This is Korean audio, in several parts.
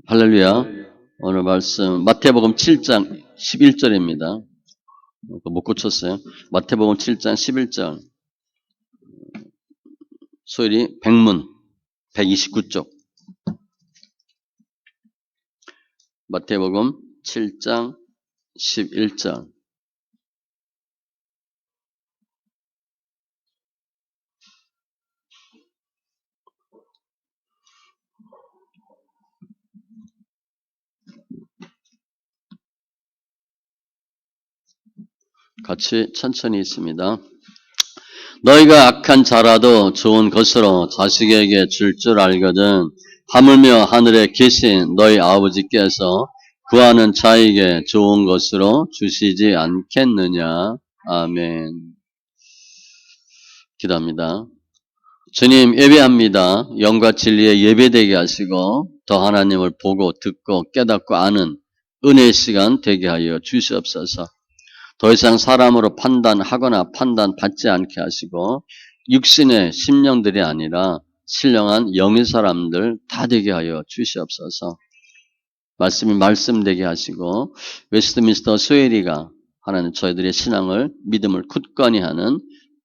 할렐루야. 오늘 말씀 마태복음 7장 11절입니다. 못 고쳤어요. 마태복음 7장 11절. 소율이 백문 129쪽. 마태복음 7장 11절. 같이 천천히 있습니다. 너희가 악한 자라도 좋은 것으로 자식에게 줄 줄 알거든 하물며 하늘에 계신 너희 아버지께서 구하는 자에게 좋은 것으로 주시지 않겠느냐. 아멘. 기도합니다. 주님, 예배합니다. 영과 진리에 예배되게 하시고 더 하나님을 보고 듣고 깨닫고 아는 은혜의 시간 되게 하여 주시옵소서. 더 이상 사람으로 판단하거나 판단받지 않게 하시고 육신의 심령들이 아니라 신령한 영의 사람들 다 되게 하여 주시옵소서. 말씀이 말씀되게 하시고 웨스트민스터 소회리가 하나님 저희들의 신앙을 믿음을 굳건히 하는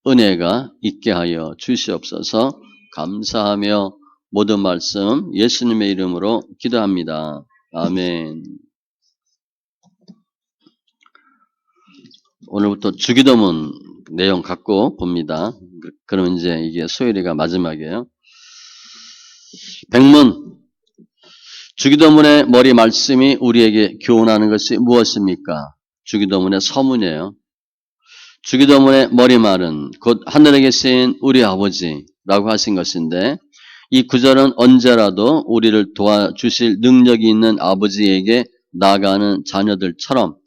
은혜가 있게 하여 주시옵소서. 감사하며 모든 말씀 예수님의 이름으로 기도합니다. 아멘. 오늘부터 주기도문 내용 갖고 봅니다. 그러면 이제 이게 소율이가 마지막이에요. 백문. 주기도문의 머리 말씀이 우리에게 교훈하는 것이 무엇입니까? 주기도문의 서문이에요. 주기도문의 머리말은 곧 하늘에 계신 우리 아버지라고 하신 것인데 이 구절은 언제라도 우리를 도와주실 능력이 있는 아버지에게 나아가는 자녀들처럼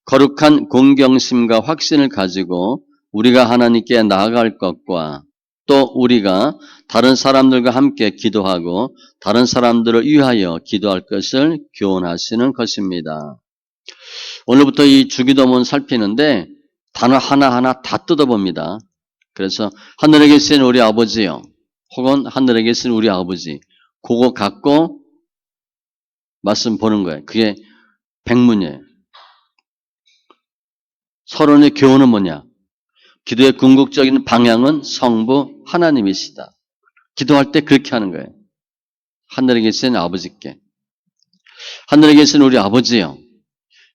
거룩한 공경심과 확신을 가지고 우리가 하나님께 나아갈 것과 또 우리가 다른 사람들과 함께 기도하고 다른 사람들을 위하여 기도할 것을 교훈하시는 것입니다. 오늘부터 이 주기도문 살피는데 단어 하나하나 다 뜯어봅니다. 그래서 하늘에 계신 우리 아버지요. 혹은 하늘에 계신 우리 아버지. 그거 갖고 말씀 보는 거예요. 그게 백문이에요. 서론의 교훈은 뭐냐? 기도의 궁극적인 방향은 성부 하나님이시다. 기도할 때 그렇게 하는 거예요. 하늘에 계신 아버지께. 하늘에 계신 우리 아버지요.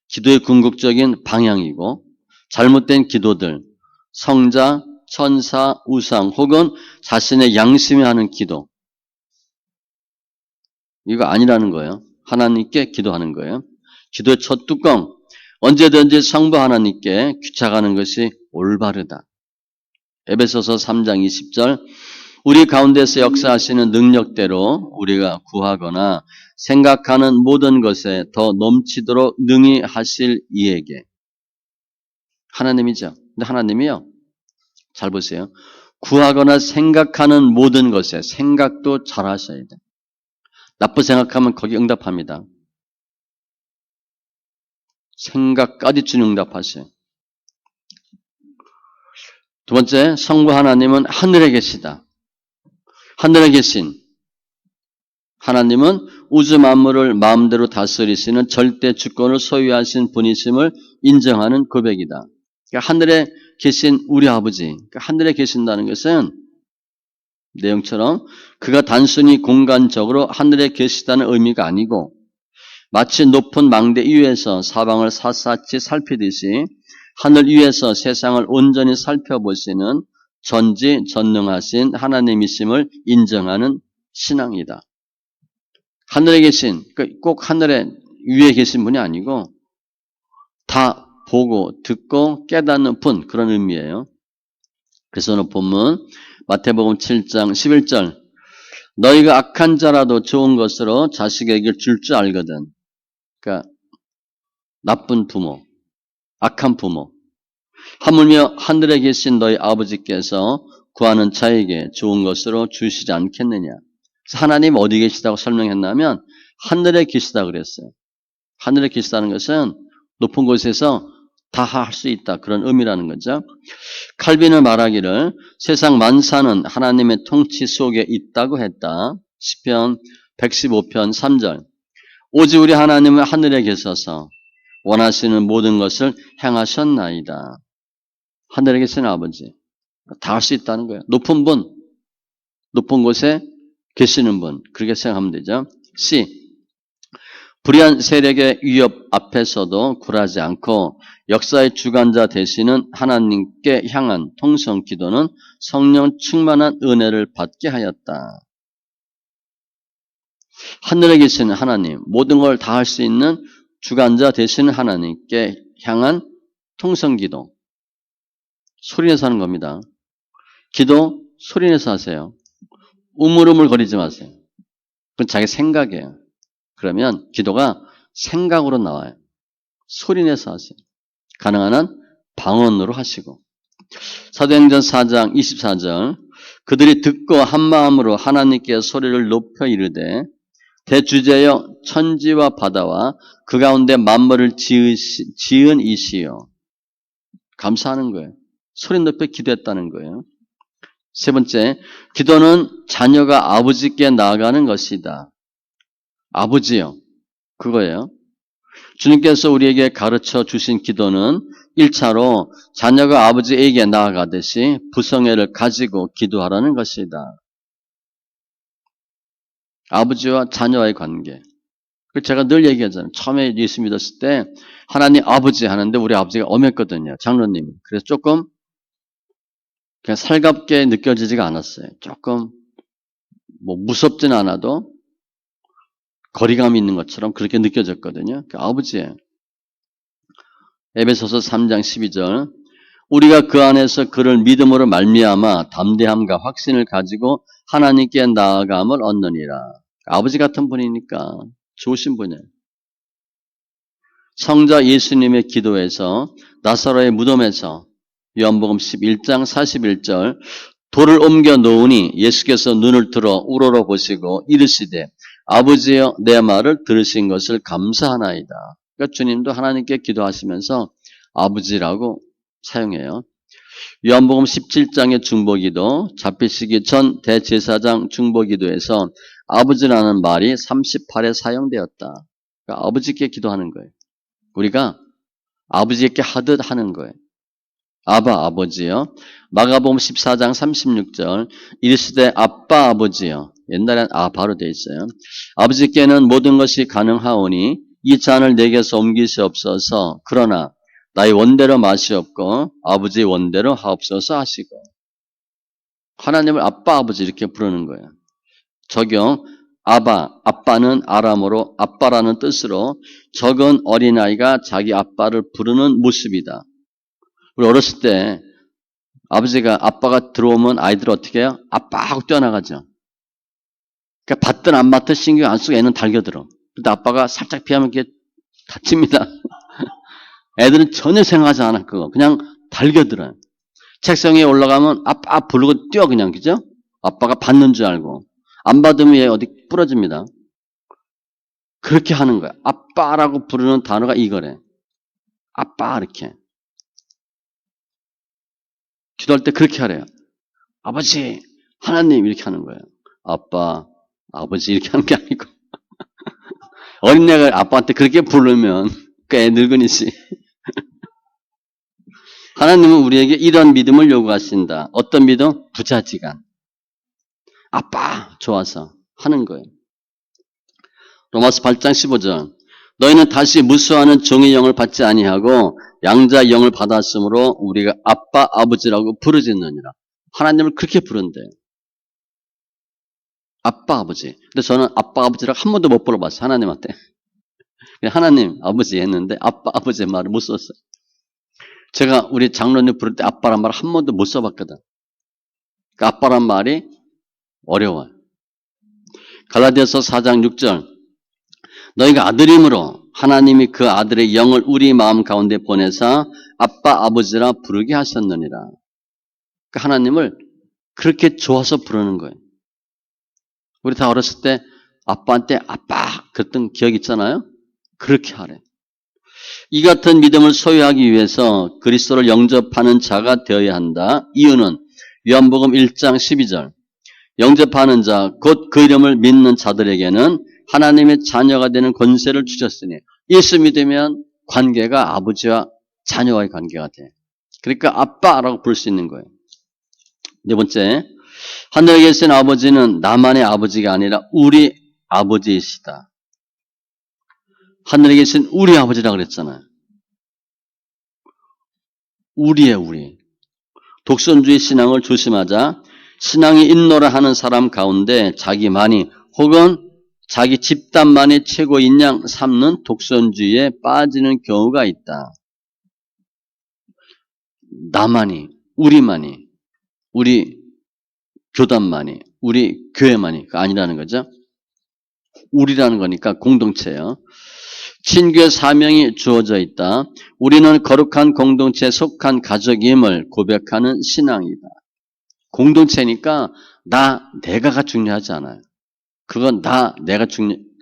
기도의 궁극적인 방향이고 잘못된 기도들, 성자, 천사, 우상 혹은 자신의 양심이 하는 기도. 이거 아니라는 거예요. 하나님께 기도하는 거예요. 기도의 첫 뚜껑. 언제든지 성부 하나님께 귀착하는 것이 올바르다. 에베소서 3장 20절. 우리 가운데서 역사하시는 능력대로 우리가 구하거나 생각하는 모든 것에 더 넘치도록 능히 하실 이에게. 하나님이죠. 근데 하나님이요. 잘 보세요. 구하거나 생각하는 모든 것에 생각도 잘 하셔야 돼. 나쁘 생각하면 거기 응답합니다. 생각까지 주님 응답하셔요. 두 번째, 성부 하나님은 하늘에 계시다. 하늘에 계신 하나님은 우주 만물을 마음대로 다스리시는 절대 주권을 소유하신 분이심을 인정하는 고백이다. 그러니까 하늘에 계신 우리 아버지, 그러니까 하늘에 계신다는 것은 내용처럼 그가 단순히 공간적으로 하늘에 계시다는 의미가 아니고 마치 높은 망대 위에서 사방을 샅샅이 살피듯이 하늘 위에서 세상을 온전히 살펴보시는 전지전능하신 하나님이심을 인정하는 신앙이다. 하늘에 계신, 꼭 하늘에 위에 계신 분이 아니고 다 보고 듣고 깨닫는 분, 그런 의미예요. 그래서 오늘 본문 마태복음 7장 11절. 너희가 악한 자라도 좋은 것으로 자식에게 줄 줄 알거든. 그러니까 나쁜 부모, 악한 부모. 하물며 하늘에 계신 너희 아버지께서 구하는 자에게 좋은 것으로 주시지 않겠느냐. 그래서 하나님 어디 계시다고 설명했냐면 하늘에 계시다 그랬어요. 하늘에 계시다는 것은 높은 곳에서 다 할 수 있다. 그런 의미라는 거죠. 칼빈은 말하기를 세상 만사는 하나님의 통치 속에 있다고 했다. 시편 115편 3절. 오직 우리 하나님은 하늘에 계셔서 원하시는 모든 것을 행하셨나이다. 하늘에 계신 아버지. 다 할 수 있다는 거예요. 높은 분, 높은 곳에 계시는 분. 그렇게 생각하면 되죠. C. 불의한 세력의 위협 앞에서도 굴하지 않고 역사의 주관자 되시는 하나님께 향한 통성 기도는 성령 충만한 은혜를 받게 하였다. 하늘에 계시는 하나님, 모든 걸 다 할 수 있는 주관자 되시는 하나님께 향한 통성 기도. 소리내서 하는 겁니다. 기도 소리내서 하세요. 우물우물 거리지 마세요. 그건 자기 생각이에요. 그러면 기도가 생각으로 나와요. 소리내서 하세요. 가능한 한 방언으로 하시고. 사도행전 4장 24절 그들이 듣고 한마음으로 하나님께 소리를 높여 이르되 대주제여 천지와 바다와 그 가운데 만물을 지은 이시여. 감사하는 거예요. 소리 높여 기도했다는 거예요. 세 번째, 기도는 자녀가 아버지께 나아가는 것이다. 아버지요. 그거예요. 주님께서 우리에게 가르쳐 주신 기도는 1차로 자녀가 아버지에게 나아가듯이 부성애를 가지고 기도하라는 것이다. 아버지와 자녀와의 관계. 제가 늘 얘기하잖아요. 처음에 예수 믿었을 때 하나님 아버지 하는데 우리 아버지가 엄했거든요. 장로님. 그래서 조금 그냥 살갑게 느껴지지가 않았어요. 조금 무섭지는 않아도 거리감이 있는 것처럼 그렇게 느껴졌거든요. 그 아버지예요. 에베소서 3장 12절 우리가 그 안에서 그를 믿음으로 말미암아 담대함과 확신을 가지고 하나님께 나아감을 얻느니라. 아버지 같은 분이니까 좋으신 분이에요. 성자 예수님의 기도에서 나사로의 무덤에서 요한복음 11장 41절 돌을 옮겨 놓으니 예수께서 눈을 들어 우러러 보시고 이르시되 아버지여 내 말을 들으신 것을 감사하나이다. 그러니까 주님도 하나님께 기도하시면서 아버지라고 사용해요. 요한복음 17장의 중보기도 잡히시기 전 대제사장 중보기도에서 아버지라는 말이 38에 사용되었다. 그러니까 아버지께 기도하는 거예요. 우리가 아버지께 하듯 하는 거예요. 아바 아버지요. 마가복음 14장 36절 이르시되 아빠 아버지요. 옛날엔 바로 돼 있어요. 아버지께는 모든 것이 가능하오니 이 잔을 내게서 옮기시옵소서. 그러나 나의 원대로 마시옵고 아버지의 원대로 하옵소서 하시고. 하나님을 아빠 아버지 이렇게 부르는 거예요. 적용 아빠는 아람어로 아빠라는 뜻으로 적은 어린아이가 자기 아빠를 부르는 모습이다. 우리 어렸을 때 아빠가 들어오면 아이들 어떻게 해요? 아빠 하고 뛰어나가죠. 그러니까 받든 안 받든 신경 안 쓰고 애는 달겨들어. 근데 아빠가 살짝 피하면 이게 다칩니다. 애들은 전혀 생각하지 않아 그거. 그냥 달겨들어요. 책상 위에 올라가면 아빠 부르고 뛰어 그냥 그죠? 아빠가 받는 줄 알고. 안 받으면 얘 어디 부러집니다. 그렇게 하는 거야. 아빠라고 부르는 단어가 이거래. 아빠 이렇게. 기도할 때 그렇게 하래요. 아버지, 하나님 이렇게 하는 거예요. 아빠, 아버지 이렇게 하는 게 아니고. 어린애가 아빠한테 그렇게 부르면 그 애 늙은이지. 하나님은 우리에게 이런 믿음을 요구하신다. 어떤 믿음? 부자지간. 아빠 좋아서 하는 거예요. 로마서 8장 15절 너희는 다시 무수하는 종의 영을 받지 아니하고 양자의 영을 받았으므로 우리가 아빠 아버지라고 부르짖느니라. 하나님을 그렇게 부른대요. 아빠 아버지. 근데 저는 아빠 아버지라고 한 번도 못 불러봤어요. 하나님한테. 하나님 아버지 했는데 아빠 아버지의 말을 못 썼어요. 제가 우리 장로님 부를 때 아빠란 말을 한 번도 못 써봤거든. 그러니까 아빠란 말이 어려워요. 갈라디아서 4장 6절 너희가 아들임으로 하나님이 그 아들의 영을 우리 마음 가운데 보내사 아빠 아버지라 부르게 하셨느니라. 그러니까 하나님을 그렇게 좋아서 부르는 거예요. 우리 다 어렸을 때 아빠한테 아빠 그랬던 기억 있잖아요. 그렇게 하래. 이 같은 믿음을 소유하기 위해서 그리스도를 영접하는 자가 되어야 한다. 이유는 요한복음 1장 12절 영접하는 자 곧 그 이름을 믿는 자들에게는 하나님의 자녀가 되는 권세를 주셨으니 예수 믿으면 관계가 아버지와 자녀와의 관계가 돼. 그러니까 아빠라고 부를 수 있는 거예요. 네 번째, 하늘에 계신 아버지는 나만의 아버지가 아니라 우리 아버지이시다. 하늘에 계신 우리 아버지라고 그랬잖아요. 우리의 우리. 독선주의 신앙을 조심하자. 신앙이 인노를 하는 사람 가운데 자기만이 혹은 자기 집단만이 최고인 양 삼는 독선주의에 빠지는 경우가 있다. 나만이, 우리만이, 우리 교단만이, 우리 교회만이 아니라는 거죠. 우리라는 거니까 공동체예요. 친교의 사명이 주어져 있다. 우리는 거룩한 공동체에 속한 가족임을 고백하는 신앙이다. 공동체니까 내가가 중요하지 않아요. 그건 내가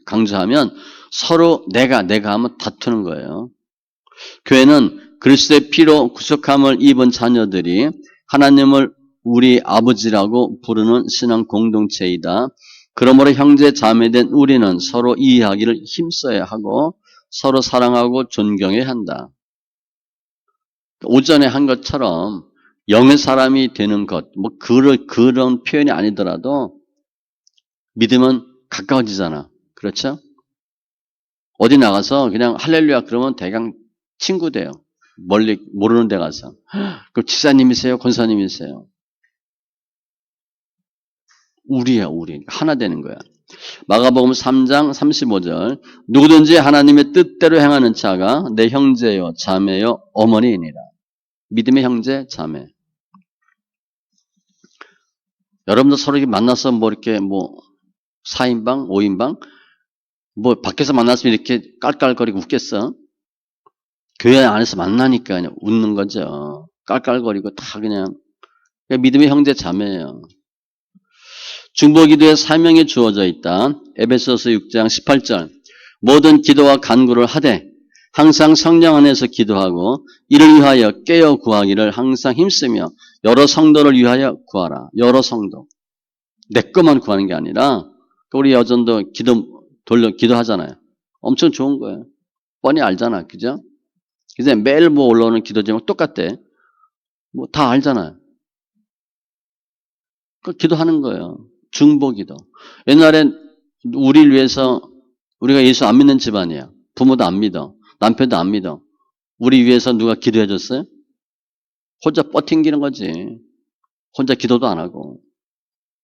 강조하면 서로 내가 하면 다투는 거예요. 교회는 그리스도의 피로 구속함을 입은 자녀들이 하나님을 우리 아버지라고 부르는 신앙 공동체이다. 그러므로 형제 자매된 우리는 서로 이해하기를 힘써야 하고 서로 사랑하고 존경해야 한다. 오전에 한 것처럼 영의 사람이 되는 것, 그런 표현이 아니더라도 믿으면 가까워지잖아. 그렇죠? 어디 나가서 그냥 할렐루야 그러면 대강 친구 돼요. 멀리 모르는 데 가서. 그럼 지사님이세요? 권사님이세요? 우리야, 우리. 하나 되는 거야. 마가복음 3장 35절 누구든지 하나님의 뜻대로 행하는 자가 내 형제요 자매요 어머니이니라. 믿음의 형제 자매. 여러분들 서로 이렇게 만나서 이렇게 4인방 5인방 밖에서 만났으면 이렇게 깔깔거리고 웃겠어? 교회 안에서 만나니까 그냥 웃는 거죠. 깔깔거리고 다 그냥 믿음의 형제 자매예요. 중보기도에 사명이 주어져 있다. 에베소서 6장 18절 모든 기도와 간구를 하되 항상 성령 안에서 기도하고 이를 위하여 깨어 구하기를 항상 힘쓰며 여러 성도를 위하여 구하라. 여러 성도. 내 것만 구하는 게 아니라 우리 여전도 기도하잖아요. 엄청 좋은 거예요. 뻔히 알잖아. 그죠? 그래서 매일 올라오는 기도 제목 똑같대. 다 알잖아요. 기도하는 거예요. 중보기도. 옛날엔 우리를 위해서 우리가 예수 안 믿는 집안이야. 부모도 안 믿어. 남편도 안 믿어. 우리 위해서 누가 기도해 줬어요? 혼자 뻗팅기는 거지. 혼자 기도도 안 하고.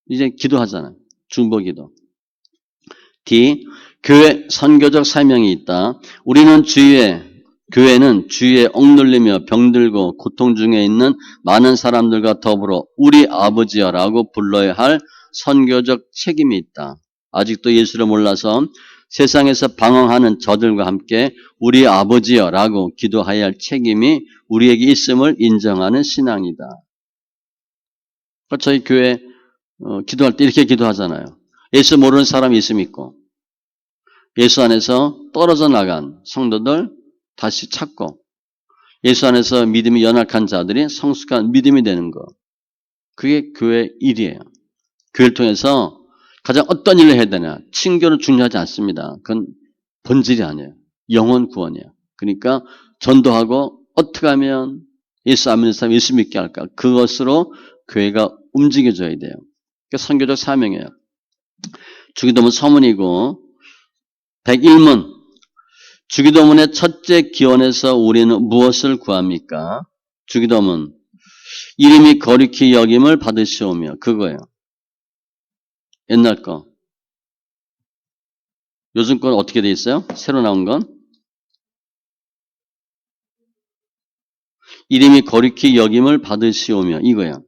이제 기도하잖아요. 중보기도. D. 교회 선교적 사명이 있다. 교회는 주위에 억눌리며 병들고 고통 중에 있는 많은 사람들과 더불어 우리 아버지여라고 불러야 할 선교적 책임이 있다. 아직도 예수를 몰라서 세상에서 방황하는 저들과 함께 우리 아버지여라고 기도해야 할 책임이 우리에게 있음을 인정하는 신앙이다. 저희 교회 기도할 때 이렇게 기도하잖아요. 예수 모르는 사람이 있음 있고 예수 안에서 떨어져 나간 성도들 다시 찾고 예수 안에서 믿음이 연약한 자들이 성숙한 믿음이 되는 것. 그게 교회 일이에요. 교회를 통해서 가장 어떤 일을 해야 되냐. 친교는 중요하지 않습니다. 그건 본질이 아니에요. 영혼 구원이에요. 그러니까 전도하고 어떻게 하면 예수 안 믿는 사람 예수 믿게 할까. 그것으로 교회가 움직여줘야 돼요. 그러니까 선교적 사명이에요. 주기도문 서문이고 101문 주기도문의 첫째 기원에서 우리는 무엇을 구합니까? 주기도문 이름이 거룩히 여김을 받으시오며 그거예요. 옛날 거. 요즘 건 어떻게 돼 있어요? 새로 나온 건? 이름이 거룩히 여김을 받으시오며 이거예요.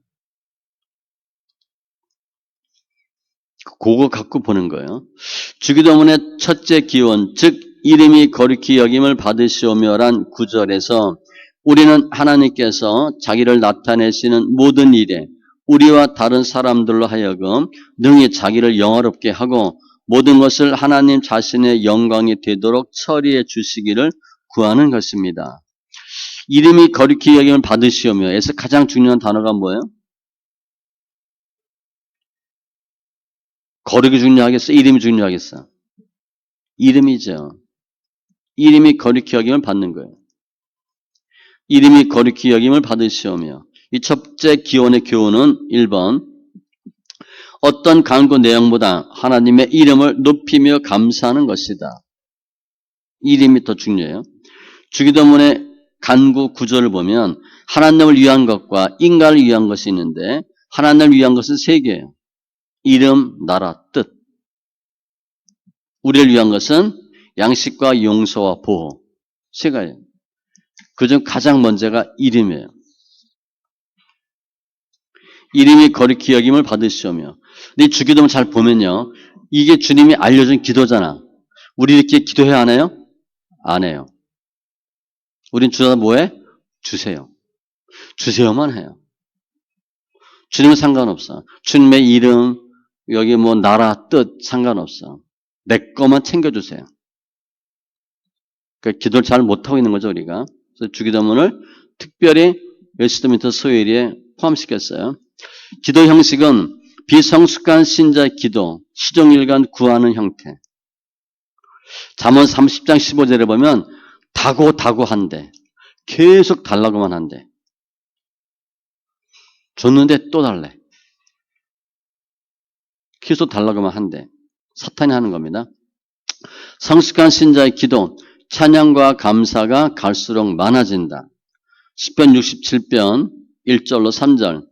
그거 갖고 보는 거예요. 주기도문의 첫째 기원, 즉 이름이 거룩히 여김을 받으시오며란 구절에서 우리는 하나님께서 자기를 나타내시는 모든 일에 우리와 다른 사람들로 하여금 능히 자기를 영화롭게 하고 모든 것을 하나님 자신의 영광이 되도록 처리해 주시기를 구하는 것입니다. 이름이 거룩히 여김을 받으시오며에서 가장 중요한 단어가 뭐예요? 거룩이 중요하겠어? 이름이 중요하겠어? 이름이죠. 이름이 거룩히 여김을 받는 거예요. 이름이 거룩히 여김을 받으시오며 이 첫째 기원의 교훈은 1번 어떤 간구 내용보다 하나님의 이름을 높이며 감사하는 것이다. 이름이 더 중요해요. 주기도문의 간구 구조를 보면 하나님을 위한 것과 인간을 위한 것이 있는데 하나님을 위한 것은 세 개예요. 이름, 나라, 뜻. 우리를 위한 것은 양식과 용서와 보호. 세 가지. 그중 가장 먼저가 이름이에요. 이름이 거룩히 여김을 받으시오며. 근데 주기도문 잘 보면요. 이게 주님이 알려준 기도잖아. 우리 이렇게 기도해야 하나요? 안 해요. 우린 주다 뭐해? 주세요. 주세요만 해요. 주님은 상관없어. 주님의 이름, 여기 뭐 나라, 뜻 상관없어. 내 것만 챙겨주세요. 그러니까 기도를 잘 못하고 있는 거죠, 우리가. 그래서 주기도문을 특별히 웨스트민스터 소회의에 포함시켰어요. 기도 형식은 비성숙한 신자의 기도, 시종일관 구하는 형태. 잠언 30장 15절에 보면 다고 한대. 계속 달라고만 한대. 줬는데 또 달래. 계속 달라고만 한대. 사탄이 하는 겁니다. 성숙한 신자의 기도, 찬양과 감사가 갈수록 많아진다. 시편 67편 1절로 3절.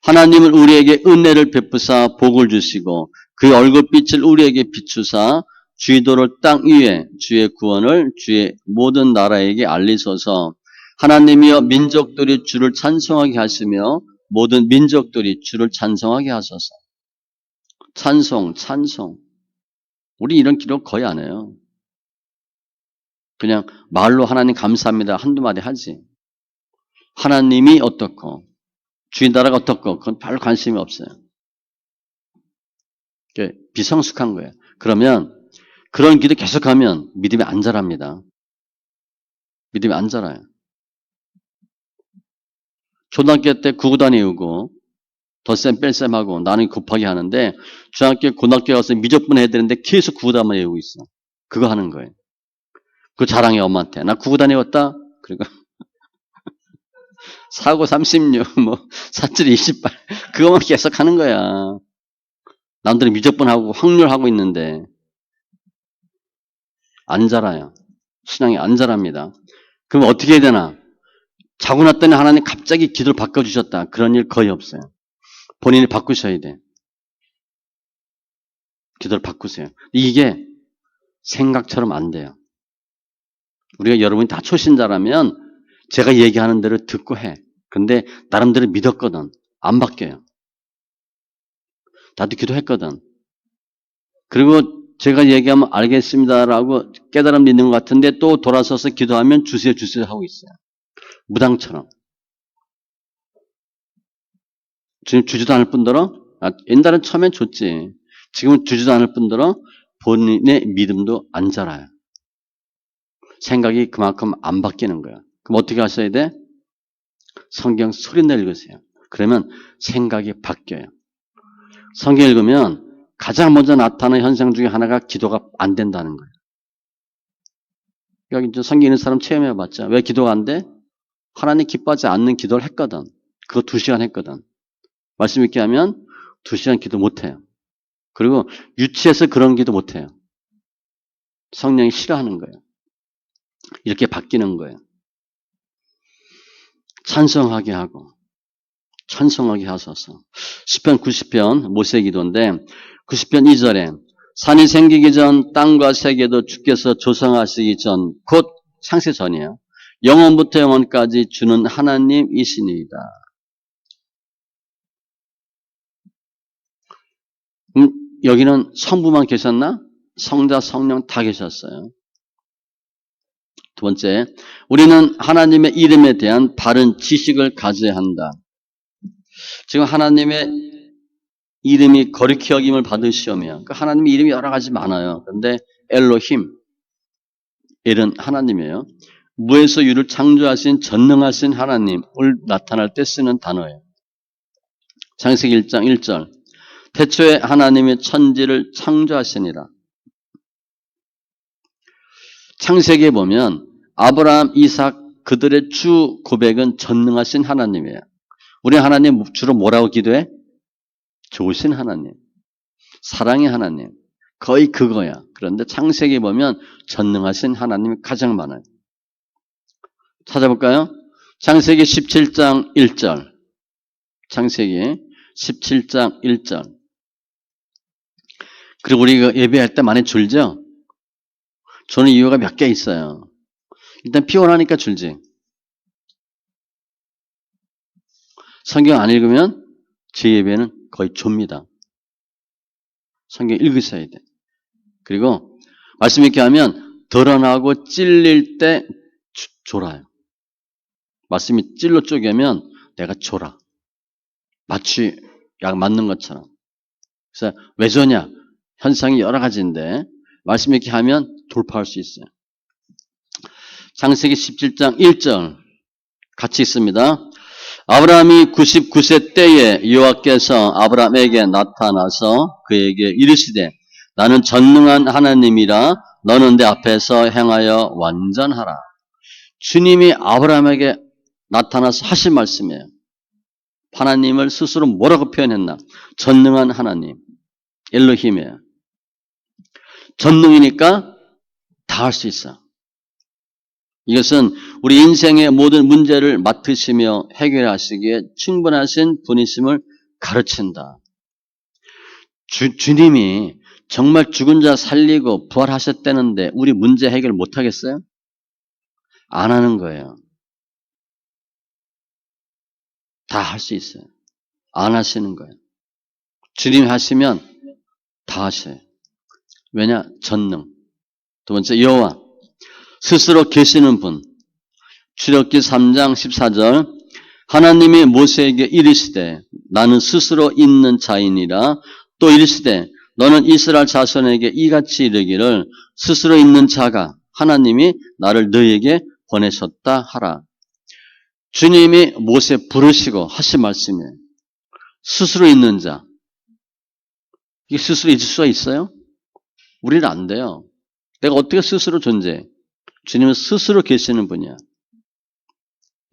하나님은 우리에게 은혜를 베푸사 복을 주시고 그의 얼굴빛을 우리에게 비추사 주의 도를 땅 위에 주의 구원을 주의 모든 나라에게 알리소서. 하나님이여 민족들이 주를 찬송하게 하시며 모든 민족들이 주를 찬송하게 하소서. 찬송. 우리 이런 기도 거의 안 해요. 그냥 말로 하나님 감사합니다 한두 마디 하지. 하나님이 어떻고 주인 나라가 어떻고 그건 별로 관심이 없어요. 비성숙한 거예요. 그러면 그런 기도 계속하면 믿음이 안 자랍니다. 믿음이 안 자라요. 초등학교 때 구구단 외우고 덧셈 뺄셈하고 나는 급하게 하는데 중학교 고등학교 가서 미적분 해야 되는데 계속 구구단만 외우고 있어. 그거 하는 거예요. 그 자랑해 엄마한테. 나 구구단 외웠다. 그리고 사고 36, 사칠 28 그것만 계속 하는 거야. 남들은 미적분하고 확률하고 있는데 안 자라요. 신앙이 안 자랍니다. 그럼 어떻게 해야 되나? 자고 났더니 하나님 갑자기 기도를 바꿔주셨다. 그런 일 거의 없어요. 본인이 바꾸셔야 돼. 기도를 바꾸세요. 이게 생각처럼 안 돼요. 우리가 여러분이 다 초신자라면 제가 얘기하는 대로 듣고 해. 근데 나름대로 믿었거든. 안 바뀌어요. 나도 기도했거든. 그리고 제가 얘기하면 알겠습니다라고 깨달음 있는 것 같은데 또 돌아서서 기도하면 주세요 하고 있어요. 무당처럼. 지금 주지도 않을 뿐더러 옛날엔 처음엔 줬지. 지금은 주지도 않을 뿐더러 본인의 믿음도 안 자라요. 생각이 그만큼 안 바뀌는 거야. 그럼 어떻게 하셔야 돼? 성경 소리내 읽으세요. 그러면 생각이 바뀌어요. 성경 읽으면 가장 먼저 나타나는 현상 중에 하나가 기도가 안 된다는 거예요. 여기 이제 성경 있는 사람 체험해 봤자 왜 기도가 안 돼? 하나님 기뻐하지 않는 기도를 했거든. 그거 2시간 했거든. 말씀 있게 하면 2시간 기도 못 해요. 그리고 유치해서 그런 기도 못 해요. 성령이 싫어하는 거예요. 이렇게 바뀌는 거예요. 찬송하게 하고 찬송하게 하소서. 시편 90편 모세 기도인데 90편 2절에 산이 생기기 전 땅과 세계도 주께서 조성하시기 전 곧 창세 전이에요. 영원부터 영원까지 주는 하나님이시니이다. 여기는 성부만 계셨나? 성자, 성령 다 계셨어요. 두 번째, 우리는 하나님의 이름에 대한 바른 지식을 가져야 한다. 지금 하나님의 이름이 거룩히 여김을 받으시오며 하나님의 이름이 여러 가지 많아요. 그런데 엘로힘, 엘은 하나님이에요. 무에서 유를 창조하신 전능하신 하나님을 나타날 때 쓰는 단어예요. 창세기 1장 1절 태초에 하나님의 천지를 창조하시니라. 창세기에 보면 아브라함, 이삭 그들의 주 고백은 전능하신 하나님이에요. 우리 하나님 주로 뭐라고 기도해? 좋으신 하나님, 사랑의 하나님, 거의 그거야. 그런데 창세기에 보면 전능하신 하나님이 가장 많아요. 찾아볼까요? 창세기 17장 1절. 창세기 17장 1절. 그리고 우리가 예배할 때 많이 줄죠? 저는 이유가 몇 개 있어요. 일단 피곤하니까 줄지. 성경 안 읽으면 제 예배는 거의 좁니다. 성경 읽으셔야 돼. 그리고 말씀 있게 하면 드러나고 찔릴 때 졸아요. 말씀이 찔러 쪼개면 내가 졸아. 마취 약 맞는 것처럼. 그래서 왜 저냐? 현상이 여러 가지인데 말씀 있게 하면 돌파할 수 있어요. 창세기 17장 1절 같이 있습니다. 아브라함이 99세 때에 여호와께서 아브라함에게 나타나서 그에게 이르시되 나는 전능한 하나님이라 너는 내 앞에서 행하여 완전하라. 주님이 아브라함에게 나타나서 하신 말씀이에요. 하나님을 스스로 뭐라고 표현했나? 전능한 하나님, 엘로힘이에요. 전능이니까 다 할 수 있어. 이것은 우리 인생의 모든 문제를 맡으시며 해결하시기에 충분하신 분이심을 가르친다. 주님이 정말 죽은 자 살리고 부활하셨다는데 우리 문제 해결 못하겠어요? 안 하는 거예요. 다 할 수 있어요. 안 하시는 거예요. 주님이 하시면 다 하셔요. 왜냐? 전능. 두 번째 여호와. 스스로 계시는 분. 출애굽기 3장 14절 하나님이 모세에게 이르시되 나는 스스로 있는 자이니라 또 이르시되 너는 이스라엘 자손에게 이같이 이르기를 스스로 있는 자가 하나님이 나를 너희에게 보내셨다 하라. 주님이 모세 부르시고 하신 말씀이에요. 스스로 있는 자. 이게 스스로 있을 수가 있어요? 우리는 안 돼요. 내가 어떻게 스스로 존재해? 주님은 스스로 계시는 분이야.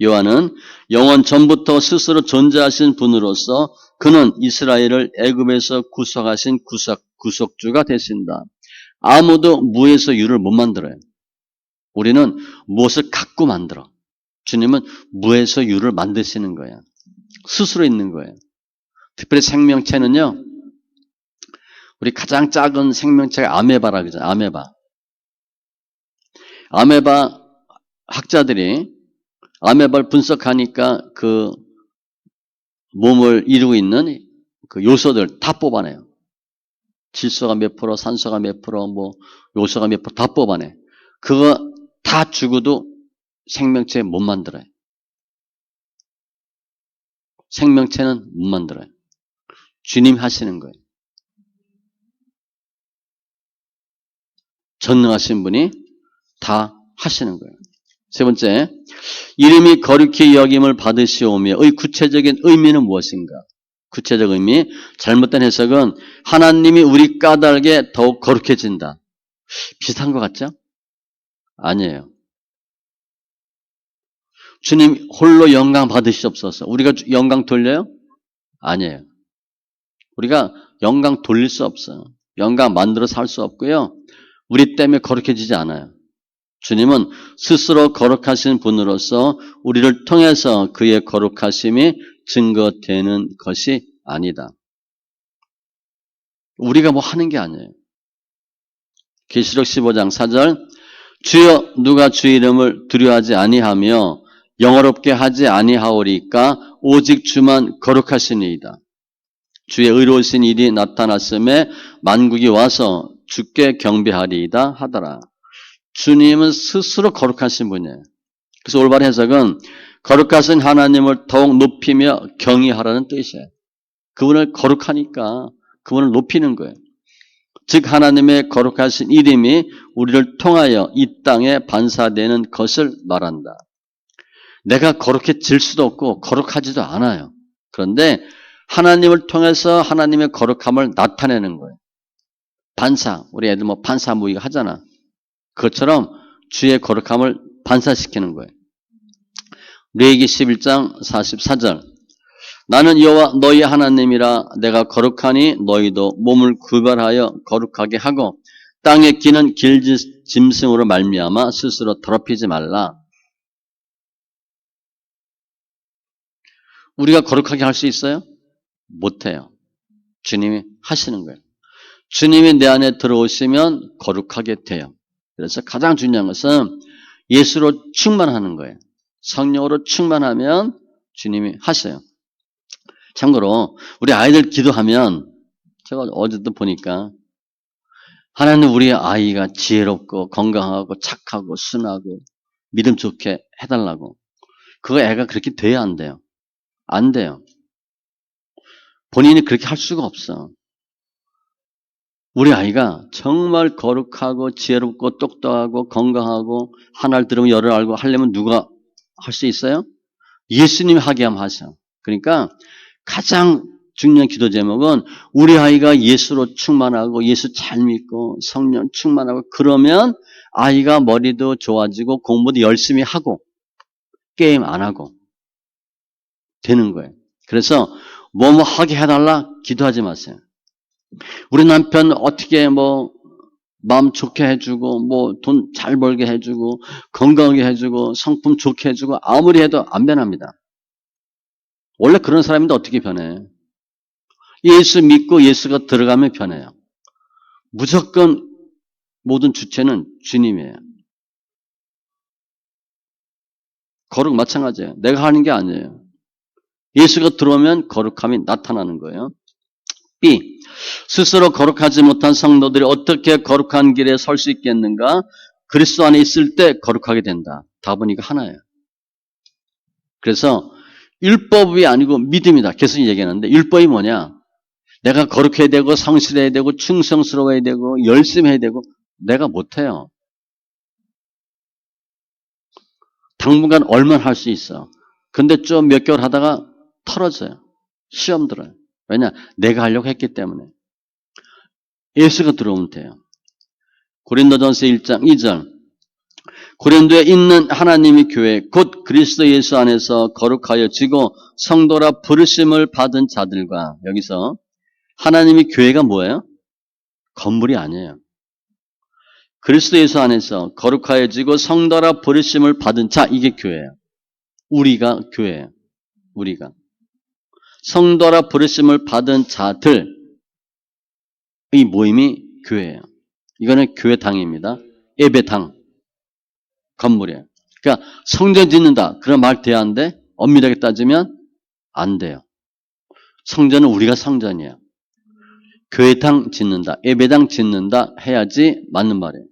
요한은 영원 전부터 스스로 존재하신 분으로서 그는 이스라엘을 애굽에서 구속하신 구속주가 되신다. 아무도 무에서 유를 못 만들어요. 우리는 무엇을 갖고 만들어. 주님은 무에서 유를 만드시는 거야. 스스로 있는 거예요. 특별히 생명체는요. 우리 가장 작은 생명체가 아메바라 그러죠. 아메바 학자들이 아메바를 분석하니까 그 몸을 이루고 있는 그 요소들 다 뽑아내요. 질소가 몇 프로, 산소가 몇 프로, 뭐 요소가 몇 프로 다 뽑아내. 그거 다 죽어도 생명체 못 만들어요. 생명체는 못 만들어요. 주님 하시는 거예요. 전능하신 분이 다 하시는 거예요. 세 번째, 이름이 거룩히 여김을 받으시오며 의 구체적인 의미는 무엇인가? 구체적 의미, 잘못된 해석은 하나님이 우리 까닭에 더욱 거룩해진다. 비슷한 것 같죠? 아니에요. 주님 홀로 영광 받으시옵소서. 우리가 영광 돌려요? 아니에요. 우리가 영광 돌릴 수 없어요. 영광 만들어서 할 수 없고요. 우리 때문에 거룩해지지 않아요. 주님은 스스로 거룩하신 분으로서 우리를 통해서 그의 거룩하심이 증거되는 것이 아니다. 우리가 뭐 하는 게 아니에요. 계시록 15장 4절 주여 누가 주 이름을 두려워하지 아니하며 영어롭게 하지 아니하오리까 오직 주만 거룩하시니이다. 주의 의로우신 일이 나타났음에 만국이 와서 주께 경배하리이다 하더라. 주님은 스스로 거룩하신 분이에요. 그래서 올바른 해석은 거룩하신 하나님을 더욱 높이며 경외하라는 뜻이에요. 그분을 거룩하니까 그분을 높이는 거예요. 즉 하나님의 거룩하신 이름이 우리를 통하여 이 땅에 반사되는 것을 말한다. 내가 거룩해질 수도 없고 거룩하지도 않아요. 그런데 하나님을 통해서 하나님의 거룩함을 나타내는 거예요. 반사, 우리 애들 뭐 반사무의가 하잖아. 그것처럼 주의 거룩함을 반사시키는 거예요. 레위기 11장 44절. 나는 여호와 너희 하나님이라 내가 거룩하니 너희도 몸을 구별하여 거룩하게 하고 땅에 기는 짐승으로 말미암아 스스로 더럽히지 말라. 우리가 거룩하게 할 수 있어요? 못해요. 주님이 하시는 거예요. 주님이 내 안에 들어오시면 거룩하게 돼요. 그래서 가장 중요한 것은 예수로 충만하는 거예요. 성령으로 충만하면 주님이 하셔요. 참고로 우리 아이들 기도하면 제가 어제도 보니까 하나님 우리 아이가 지혜롭고 건강하고 착하고 순하고 믿음 좋게 해달라고. 그거 애가 그렇게 돼야 안 돼요. 안 돼요. 본인이 그렇게 할 수가 없어. 우리 아이가 정말 거룩하고 지혜롭고 똑똑하고 건강하고 하나를 들으면 열을 알고 하려면 누가 할 수 있어요? 예수님이 하게 하면 하셔. 그러니까 가장 중요한 기도 제목은 우리 아이가 예수로 충만하고 예수 잘 믿고 성령 충만하고 그러면 아이가 머리도 좋아지고 공부도 열심히 하고 게임 안 하고 되는 거예요. 그래서 뭐뭐 하게 해달라 기도하지 마세요. 우리 남편 어떻게 마음 좋게 해주고 돈 잘 벌게 해주고 건강하게 해주고 성품 좋게 해주고 아무리 해도 안 변합니다. 원래 그런 사람인데 어떻게 변해? 예수 믿고 예수가 들어가면 변해요. 무조건 모든 주체는 주님이에요. 거룩 마찬가지예요. 내가 하는 게 아니에요. 예수가 들어오면 거룩함이 나타나는 거예요. B. 스스로 거룩하지 못한 성도들이 어떻게 거룩한 길에 설 수 있겠는가? 그리스도 안에 있을 때 거룩하게 된다. 답은 이거 하나예요. 그래서 율법이 아니고 믿음이다. 계속 얘기하는데 율법이 뭐냐? 내가 거룩해야 되고 성실해야 되고 충성스러워야 되고 열심히 해야 되고 내가 못해요. 당분간 얼마나 할 수 있어. 근데 좀 몇 개월 하다가 털어져요. 시험 들어요. 왜냐? 내가 하려고 했기 때문에. 예수가 들어오면 돼요. 고린도전서 1장 2절. 고린도에 있는 하나님의 교회 곧 그리스도 예수 안에서 거룩하여지고 성도라 부르심을 받은 자들과 여기서 하나님의 교회가 뭐예요? 건물이 아니에요. 그리스도 예수 안에서 거룩하여지고 성도라 부르심을 받은 자 이게 교회예요. 우리가 교회예요. 우리가. 성도라 부르심을 받은 자들의 모임이 교회예요. 이거는 교회당입니다. 예배당. 건물이에요. 그러니까 성전 짓는다. 그런 말 돼야 하는데 엄밀하게 따지면 안 돼요. 성전은 우리가 성전이에요. 교회당 짓는다. 예배당 짓는다 해야지 맞는 말이에요.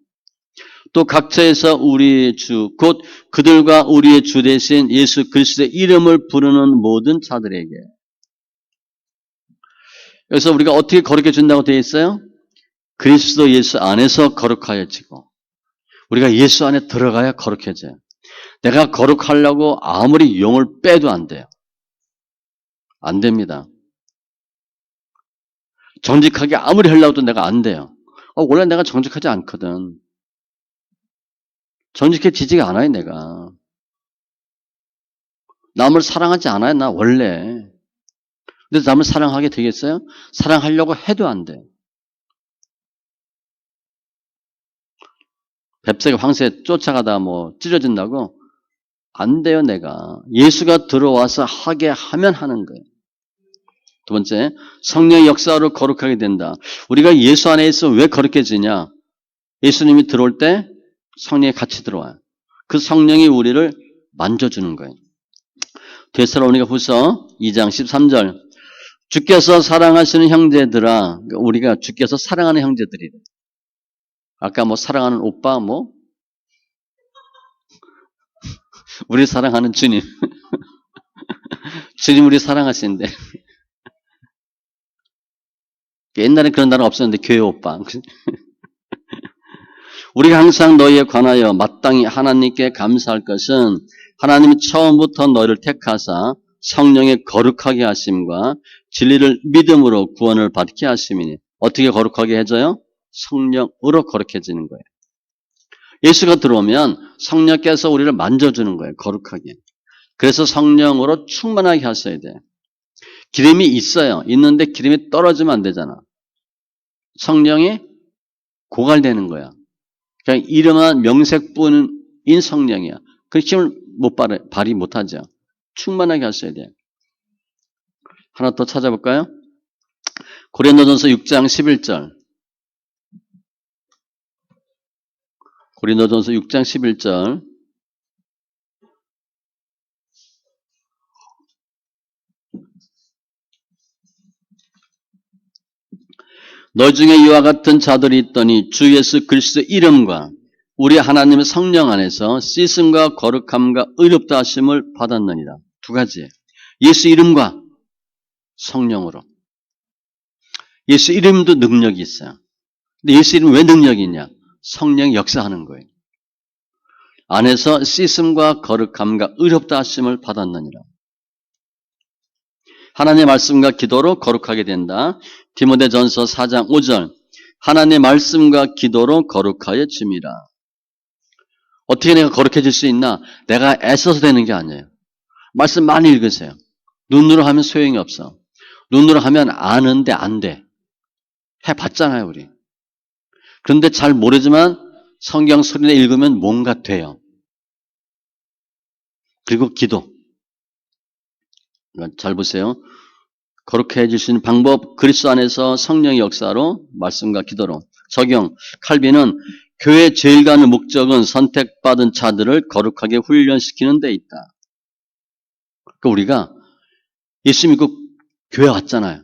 또 각처에서 우리의 주 곧 그들과 우리의 주 대신 예수 그리스도의 이름을 부르는 모든 자들에게. 그래서 우리가 어떻게 거룩해 준다고 되어 있어요? 그리스도 예수 안에서 거룩하여지고 우리가 예수 안에 들어가야 거룩해져요. 내가 거룩하려고 아무리 용을 빼도 안 돼요. 안 됩니다. 정직하게 아무리 하려고 해도 내가 안 돼요. 원래 내가 정직하지 않거든. 정직해지지가 않아요, 내가. 남을 사랑하지 않아요, 나 원래. 근데 남을 사랑하게 되겠어요? 사랑하려고 해도 안 돼요. 뱁새가 황새 쫓아가다 찢어진다고? 안 돼요, 내가. 예수가 들어와서 하게 하면 하는 거예요. 두 번째, 성령의 역사로 거룩하게 된다. 우리가 예수 안에 있어 왜 거룩해지냐? 예수님이 들어올 때 성령이 같이 들어와요. 그 성령이 우리를 만져주는 거예요. 데살로니가 후서 2장 13절. 주께서 사랑하시는 형제들아, 우리가 주께서 사랑하는 형제들이래. 아까 사랑하는 오빠 우리 사랑하는 주님. 주님 우리 사랑하시는데. 옛날에 그런 단어가 없었는데 교회 오빠. 우리가 항상 너희에 관하여 마땅히 하나님께 감사할 것은 하나님이 처음부터 너희를 택하사 성령의 거룩하게 하심과 진리를 믿음으로 구원을 받게 하심이니. 어떻게 거룩하게 해줘요? 성령으로 거룩해지는 거예요. 예수가 들어오면 성령께서 우리를 만져주는 거예요. 거룩하게. 그래서 성령으로 충만하게 하셔야 돼. 기름이 있어요. 있는데 기름이 떨어지면 안 되잖아. 성령이 고갈되는 거야. 그냥 이름한 명색뿐인 성령이야. 그 힘을 발휘 못하죠. 충만하게 하셔야 돼. 하나 더 찾아볼까요? 고린도전서 6장 11절. 고린도전서 6장 11절. 너 중에 이와 같은 자들이 있더니 주 예수 그리스도 이름과 우리 하나님의 성령 안에서 씻음과 거룩함과 의롭다 하심을 받았느니라. 두 가지. 예수 이름과 성령으로. 예수 이름도 능력이 있어요. 근데 예수 이름 왜 능력이 있냐? 성령이 역사하는 거예요. 안에서 씻음과 거룩함과 의롭다 하심을 받았느니라. 하나님의 말씀과 기도로 거룩하게 된다. 디모데전서 4장 5절. 하나님의 말씀과 기도로 거룩하여 짐이라. 어떻게 내가 거룩해질 수 있나? 내가 애써서 되는 게 아니에요. 말씀 많이 읽으세요. 눈으로 하면 소용이 없어. 눈으로 하면 아는데 안 돼. 해봤잖아요, 우리. 그런데 잘 모르지만 성경 소리내 읽으면 뭔가 돼요. 그리고 기도. 잘 보세요. 거룩해질 수 있는 방법, 그리스도 안에서 성령의 역사로, 말씀과 기도로. 적용. 칼빈은 교회 제일 가는 목적은 선택받은 자들을 거룩하게 훈련시키는 데 있다. 그러니까 우리가 예수 믿고 교회 왔잖아요.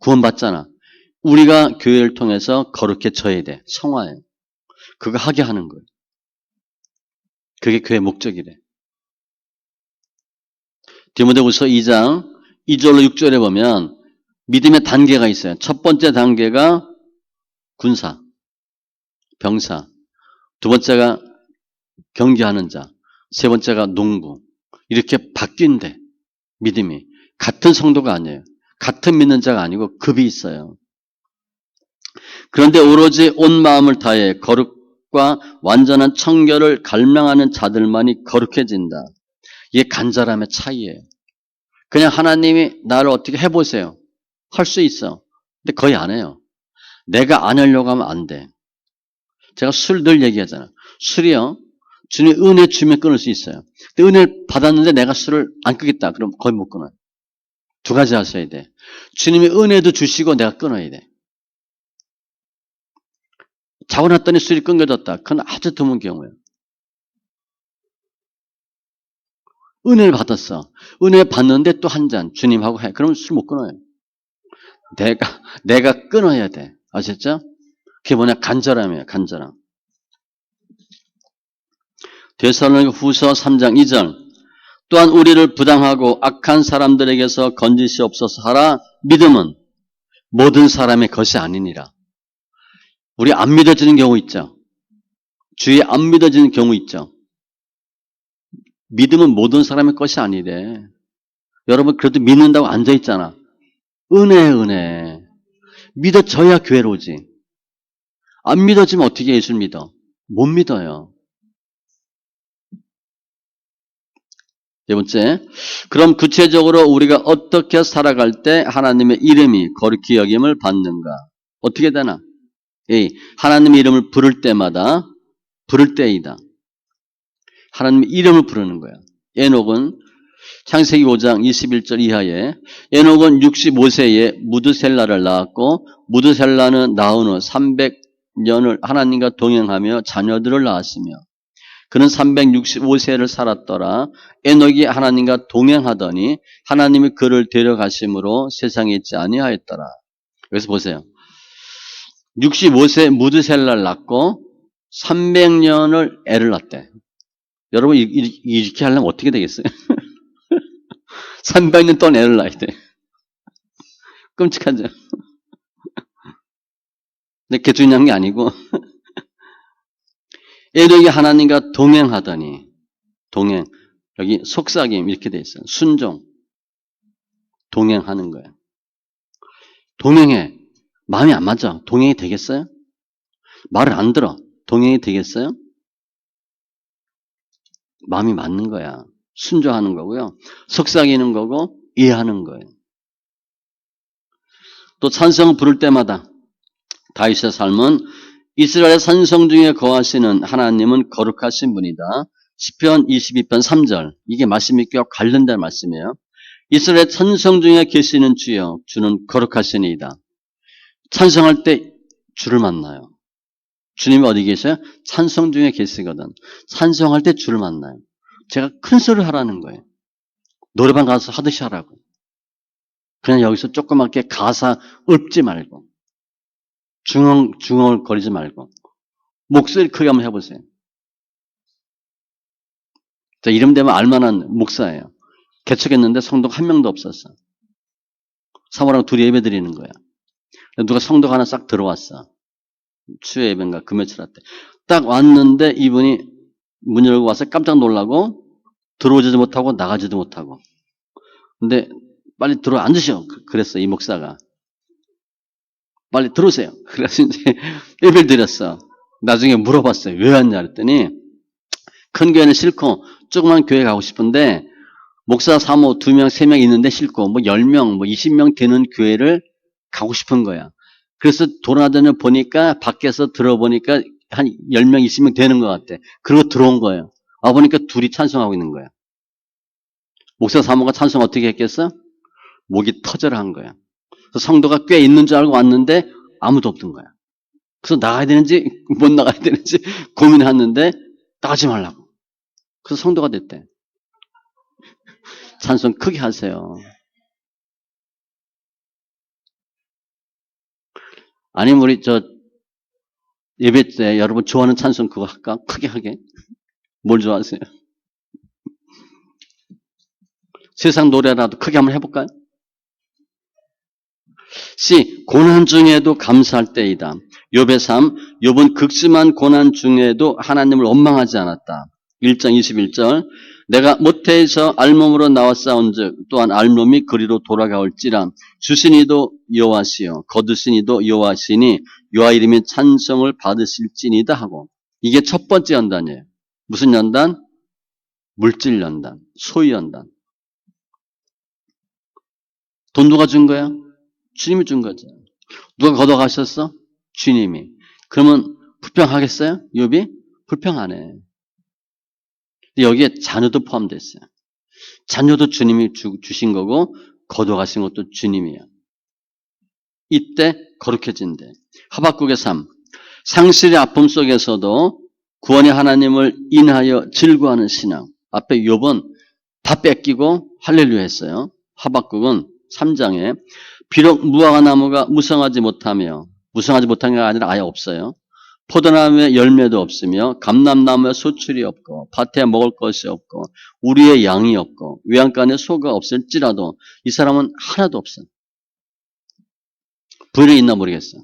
구원받잖아. 우리가 교회를 통해서 거룩해져야 돼. 성화예요. 그거 하게 하는 거예요. 그게 교회 목적이래. 디모데후서 2장 2절로 6절에 보면 믿음의 단계가 있어요. 첫 번째 단계가 군사, 병사. 두 번째가 경기하는 자. 세 번째가 농부. 이렇게 바뀐대. 믿음이. 같은 성도가 아니에요. 같은 믿는 자가 아니고 급이 있어요. 그런데 오로지 온 마음을 다해 거룩과 완전한 청결을 갈망하는 자들만이 거룩해진다. 이게 간절함의 차이예요. 그냥 하나님이 나를 어떻게 해보세요. 할 수 있어. 근데 거의 안 해요. 내가 안 하려고 하면 안 돼. 제가 술 늘 얘기하잖아. 술이요. 주님 은혜 주면 끊을 수 있어요. 근데 은혜를 받았는데 내가 술을 안 끊겠다. 그럼 거의 못 끊어요. 두 가지 하셔야 돼. 주님이 은혜도 주시고 내가 끊어야 돼. 자고 났더니 술이 끊겨졌다. 그건 아주 드문 경우예요. 은혜를 받았어. 은혜 받는데 또 한 잔 주님하고 해. 그러면 술 못 끊어요. 내가 끊어야 돼. 아셨죠? 그게 뭐냐? 간절함이에요. 간절함. 데살로니가 후서 3장 2절. 또한 우리를 부당하고 악한 사람들에게서 건지시옵소서 하라. 믿음은 모든 사람의 것이 아니니라. 우리 안 믿어지는 경우 있죠. 주위에 안 믿어지는 경우 있죠. 믿음은 모든 사람의 것이 아니래. 여러분 그래도 믿는다고 앉아있잖아. 은혜. 믿어져야 교회로 오지. 안 믿어지면 어떻게 예수를 믿어? 못 믿어요. 네 번째, 그럼 구체적으로 우리가 어떻게 살아갈 때 하나님의 이름이 거룩히 여김을 받는가? 어떻게 되나? 하나님의 이름을 부를 때마다 부를 때이다. 하나님의 이름을 부르는 거야. 에녹은 창세기 5장 21절 이하에 에녹은 65세에 무드셀라를 낳았고 무드셀라는 낳은 후 300년을 하나님과 동행하며 자녀들을 낳았으며 그는 365세를 살았더라. 에녹이 하나님과 동행하더니 하나님이 그를 데려가심으로 세상에 있지 아니하였더라. 그래서 보세요. 65세 무드셀라를 낳고 300년을 애를 낳대. 여러분 이렇게 하려면 어떻게 되겠어요? 300년 동안 애를 낳아야 돼. 끔찍하죠? 근데 개중요한 게 아니고 에녹이 하나님과 동행하더니 동행 여기 속삭임 이렇게 돼 있어요. 순종 동행하는 거예요. 동행해. 마음이 안 맞아. 동행이 되겠어요? 말을 안 들어. 동행이 되겠어요? 마음이 맞는 거야. 순종하는 거고요. 속삭이는 거고 이해하는 거예요. 또 찬송을 부를 때마다 다윗의 삶은 이스라엘의 산성 중에 거하시는 하나님은 거룩하신 분이다. 시편 22편 3절. 이게 말씀이 꽤 관련된 말씀이에요. 이스라엘 산성 중에 계시는 주여, 주는 거룩하시니이다. 찬송할 때 주를 만나요. 주님이 어디 계셔요? 찬송 중에 계시거든. 찬송할 때 주를 만나요. 제가 큰 소리를 하라는 거예요. 노래방 가서 하듯이 하라고. 그냥 여기서 조그맣게 가사 읊지 말고 중얼 거리지 말고 목소리 크게 한번 해보세요. 자, 이름 되면 알만한 목사예요. 개척했는데 성도가 한 명도 없었어. 사모랑 둘이 예배 드리는 거야. 누가 성도가 하나 싹 들어왔어. 추회 예배인가 금요칠 할 때. 딱 왔는데 이분이 문 열고 와서 깜짝 놀라고 들어오지도 못하고 나가지도 못하고. 근데 빨리 들어 앉으셔. 그랬어 이 목사가. 빨리 들어오세요. 그래서 이제 예배를 드렸어. 나중에 물어봤어요. 왜 왔냐 그랬더니 큰 교회는 싫고 조그만 교회 가고 싶은데 목사 사모 2명, 3명 있는데 싫고 뭐 10명, 뭐 20명 되는 교회를 가고 싶은 거야. 그래서 돌아다녀 보니까 밖에서 들어보니까 한 10명, 20명 되는 것 같아. 그리고 들어온 거예요. 와보니까 둘이 찬송하고 있는 거야. 목사 사모가 찬송 어떻게 했겠어? 목이 터져라 한 거야. 그래서 성도가 꽤 있는 줄 알고 왔는데 아무도 없던 거야. 그래서 나가야 되는지 못 나가야 되는지 고민했는데 나가지 말라고. 그래서 성도가 됐대. 찬송 크게 하세요. 아니면 우리 예배 때 여러분 좋아하는 찬송 그거 할까? 크게 하게. 뭘 좋아하세요? 세상 노래라도 크게 한번 해볼까요? C. 고난 중에도 감사할 때이다. 욥의 삶, 욥은 극심한 고난 중에도 하나님을 원망하지 않았다. 1장 21절 내가 모태에서 알몸으로 나왔사온즉 또한 알몸이 그리로 돌아가올지라 주신 이도 여호와시요 거두신 이도 여호와시니 여호와 이름의 찬송을 받으실지니다 하고 이게 첫 번째 연단이에요. 무슨 연단? 물질 연단, 소유 연단. 돈 누가 준 거야? 주님이 준 거죠. 누가 걷어가셨어? 주님이. 그러면 불평하겠어요? 욥이? 불평 안 해. 여기에 자녀도 포함되어 있어요. 자녀도 주님이 주신 거고 걷어가신 것도 주님이에요. 이때 거룩해진대. 하박국의 삶. 상실의 아픔 속에서도 구원의 하나님을 인하여 즐거워하는 신앙. 앞에 욥은 다 뺏기고 할렐루야 했어요. 하박국은 3장에 비록 무화과 나무가 무성하지 못하며 무성하지 못한 게 아니라 아예 없어요. 포도나무에 열매도 없으며 감람나무에 소출이 없고 밭에 먹을 것이 없고 우리의 양이 없고 외양간에 소가 없을지라도 이 사람은 하나도 없어. 불이 있나 모르겠어.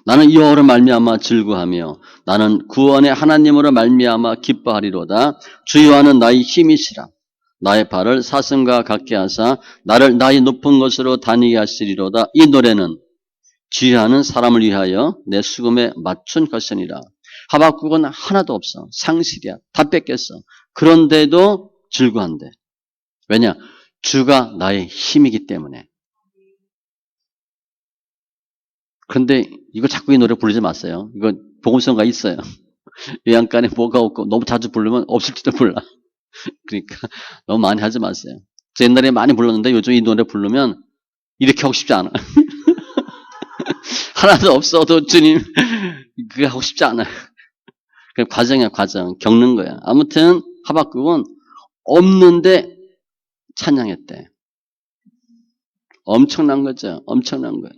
나는 여호와로 말미암아 즐거하며 나는 구원의 하나님으로 말미암아 기뻐하리로다. 주 여호와는 나의 힘이시라. 나의 발을 사슴과 같게 하사 나를 나의 높은 곳으로 다니게 하시리로다. 이 노래는 지혜하는 사람을 위하여 내 수금에 맞춘 것이니라. 하박국은 하나도 없어. 상실이야. 다 뺏겼어. 그런데도 즐거한데. 왜냐? 주가 나의 힘이기 때문에. 그런데 이거 자꾸 이 노래 부르지 마세요. 이거 복음성가 있어요. 외양간에 뭐가 없고 너무 자주 부르면 없을지도 몰라. 그러니까 너무 많이 하지 마세요. 저 옛날에 많이 불렀는데 요즘 이 노래 부르면 이렇게 하고 싶지 않아. 하나도 없어도 주님 그게 하고 싶지 않아요. 그냥 과정이야 과정. 겪는 거야. 아무튼 하박국은 없는데 찬양했대. 엄청난 거죠. 엄청난 거예요.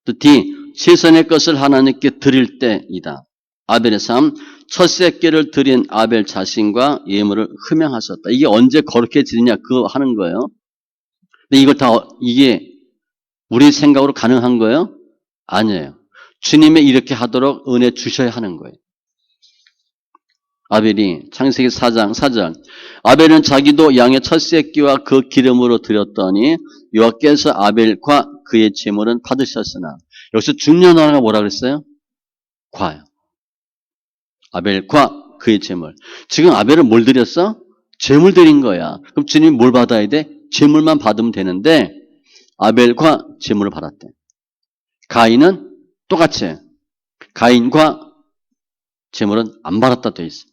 또 D. 최선의 것을 하나님께 드릴 때이다. 아벨의 삶. 첫 새끼를 드린 아벨 자신과 예물을 흠양하셨다. 이게 언제 거룩해지느냐 그거 하는 거예요. 근데 이걸 다 이게 우리 생각으로 가능한 거예요? 아니에요. 주님이 이렇게 하도록 은혜 주셔야 하는 거예요. 아벨이 창세기 4장 4절 아벨은 자기도 양의 첫 새끼와 그 기름으로 드렸더니 여호와께서 아벨과 그의 제물은 받으셨으나 여기서 중요한 단어가 뭐라 그랬어요? 과요. 아벨과 그의 제물. 지금 아벨은 뭘 드렸어? 제물 드린 거야. 그럼 주님이 뭘 받아야 돼? 제물만 받으면 되는데 아벨과 제물을 받았대. 가인은 똑같이 가인과 제물은 안 받았다 돼 있어.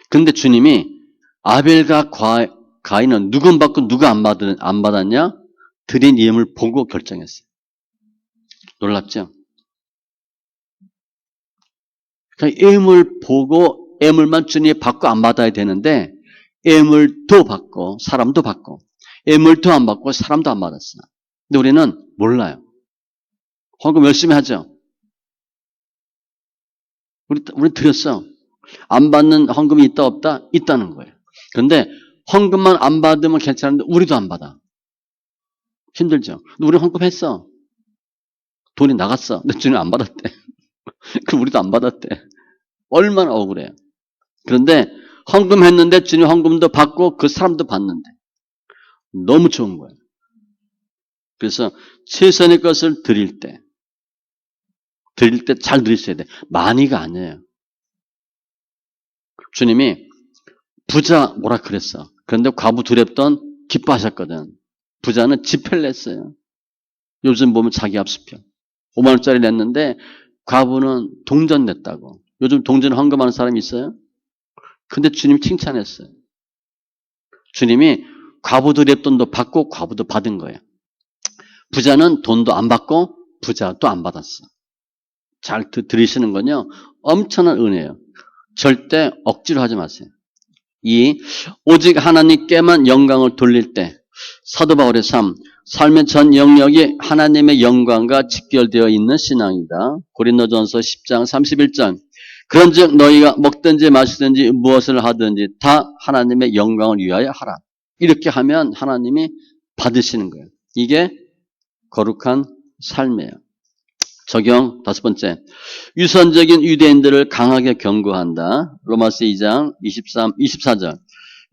근데 주님이 아벨과 가인은 누군 받고 누가 안 받았냐? 드린 예물 보고 결정했어요. 놀랍죠? 그러니까 예물 보고 예물만 주님이 받고 안 받아야 되는데 예물도 받고 사람도 받고 예물도 안 받고 사람도 안 받았어. 근데 우리는 몰라요. 헌금 열심히 하죠. 우리 드렸어. 안 받는 헌금이 있다 없다? 있다는 거예요. 그런데 헌금만 안 받으면 괜찮은데 우리도 안 받아. 힘들죠. 근데 우리 헌금했어. 돈이 나갔어. 근데 주님 안 받았대. 그럼 우리도 안 받았대. 얼마나 억울해요. 그런데 헌금했는데 주님 헌금도 받고 그 사람도 받는데 너무 좋은 거예요. 그래서 최선의 것을 드릴 때 잘 드리셔야 돼. 많이가 아니에요. 주님이 부자 뭐라 그랬어. 그런데 과부 두렵던 기뻐하셨거든. 부자는 지폐를 냈어요. 요즘 보면 자기 앞수표 5만 원짜리 냈는데 과부는 동전 냈다고. 요즘 동전 헌금하는 사람이 있어요? 근데 주님 칭찬했어요. 주님이 과부 두렵돈도 받고 과부도 받은 거예요. 부자는 돈도 안 받고 부자도 안 받았어. 잘 들으시는 건요. 엄청난 은혜예요. 절대 억지로 하지 마세요. 오직 하나님께만 영광을 돌릴 때 사도 바울의 삶의 전 영역이 하나님의 영광과 직결되어 있는 신앙이다. 고린도전서 10장 31절 그런즉 너희가 먹든지 마시든지 무엇을 하든지 다 하나님의 영광을 위하여 하라. 이렇게 하면 하나님이 받으시는 거예요. 이게 거룩한 삶이에요. 적용 5번째. 유선적인 유대인들을 강하게 경고한다. 로마서 2장 24절.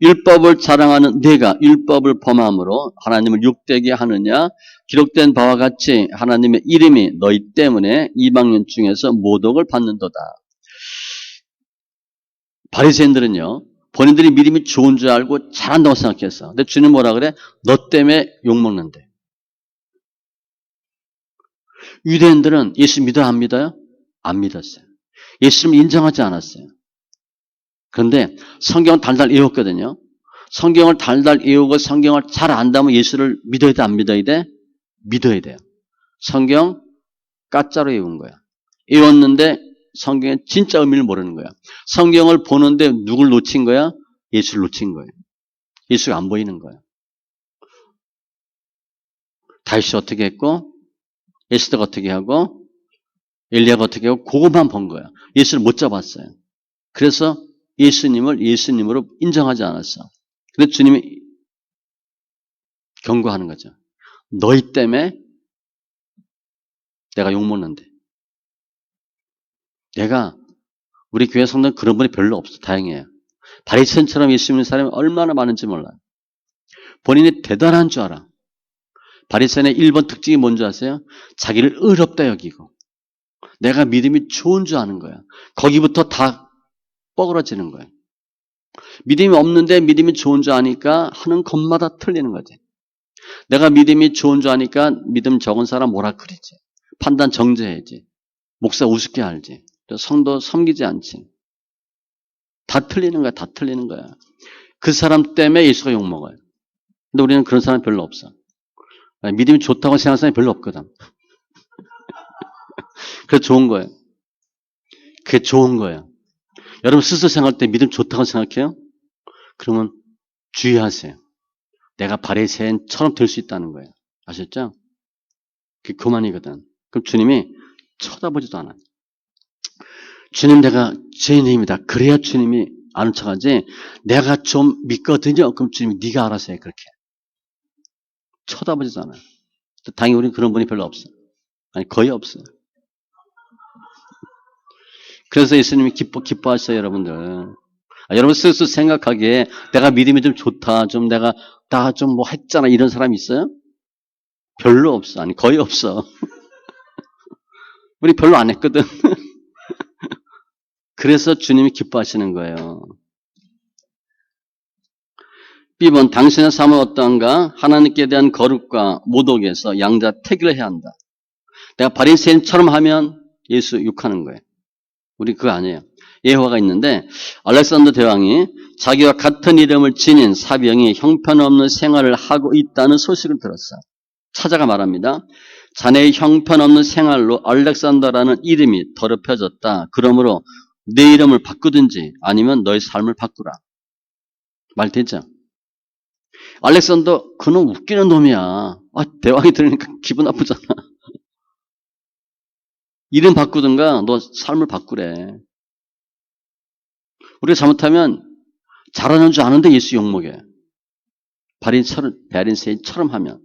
율법을 자랑하는 네가 율법을 범함으로 하나님을 욕되게 하느냐? 기록된 바와 같이 하나님의 이름이 너희 때문에 이방인 중에서 모독을 받는도다. 바리새인들은요. 본인들이 믿음이 좋은 줄 알고 잘한다고 생각했어. 근데 주님 뭐라 그래? 너 때문에 욕먹는데. 유대인들은 예수 믿어요? 안 믿어요? 안 믿었어요. 예수님을 인정하지 않았어요. 그런데 성경을 달달 외웠거든요. 성경을 달달 외우고 성경을 잘 안다면 예수를 믿어야 돼? 안 믿어야 돼? 믿어야 돼요. 성경 가짜로 외운 거야. 외웠는데 성경의 진짜 의미를 모르는 거야. 성경을 보는데 누굴 놓친 거야? 예수를 놓친 거예요. 예수가 안 보이는 거야. 다윗이 어떻게 했고 에스더가 어떻게 하고 엘리야가 어떻게 하고 그것만 본 거야. 예수를 못 잡았어요. 그래서 예수님을 예수님으로 인정하지 않았어. 근데 주님이 경고하는 거죠. 너희 때문에 내가 욕먹는데. 우리 교회 성도는 그런 분이 별로 없어. 다행이에요. 바리새인처럼 예수 믿는 사람이 얼마나 많은지 몰라요. 본인이 대단한 줄 알아. 바리새인의 1번 특징이 뭔지 아세요? 자기를 의롭다 여기고 내가 믿음이 좋은 줄 아는 거야. 거기부터 다 뻐그러지는 거예요. 믿음이 없는데 믿음이 좋은 줄 아니까 하는 것마다 틀리는 거지. 내가 믿음이 좋은 줄 아니까 믿음 적은 사람 뭐라 그러지. 판단 정죄해야지. 목사 우습게 알지. 성도 섬기지 않지. 다 틀리는 거야. 다 틀리는 거야. 그 사람 때문에 예수가 욕먹어요. 근데 우리는 그런 사람 별로 없어. 믿음이 좋다고 생각하는 사람이 별로 없거든. 그게 좋은 거예요. 그게 좋은 거예요. 여러분 스스로 생각할 때 믿음 좋다고 생각해요? 그러면 주의하세요. 내가 바리새인처럼 될 수 있다는 거예요. 아셨죠? 그게 그만이거든. 그럼 주님이 쳐다보지도 않아요. 주님 내가 죄인입니다. 그래야 주님이 아는 척하지. 내가 좀 믿거든요. 그럼 주님이 네가 알아서 해. 그렇게. 쳐다보지도 않아요. 당연히 우리는 그런 분이 별로 없어요. 아니 거의 없어요. 그래서 예수님이 기뻐하셔요. 여러분들. 여러분 스스로 생각하기에 내가 믿음이 좀 좋다. 좀 내가 나 좀 뭐 했잖아. 이런 사람이 있어요? 별로 없어. 아니 거의 없어. 우리 별로 안 했거든. 그래서 주님이 기뻐하시는 거예요. B번 당신의 삶은 어떠한가? 하나님께 대한 거룩과 모독에서 양자 택일을 해야 한다. 내가 바리새인처럼 하면 예수 욕하는 거예요. 우리 그거 아니에요. 예화가 있는데 알렉산더 대왕이 자기와 같은 이름을 지닌 사병이 형편없는 생활을 하고 있다는 소식을 들었어. 찾아가 말합니다. 자네의 형편없는 생활로 알렉산더라는 이름이 더럽혀졌다. 그러므로 내 이름을 바꾸든지 아니면 너의 삶을 바꾸라. 말 되죠? 알렉산더 그놈 웃기는 놈이야. 대왕이 들으니까 기분 나쁘잖아. 이름 바꾸든가 너 삶을 바꾸래. 우리가 잘못하면 잘하는 줄 아는데 예수 욕먹여. 바리새인처럼 하면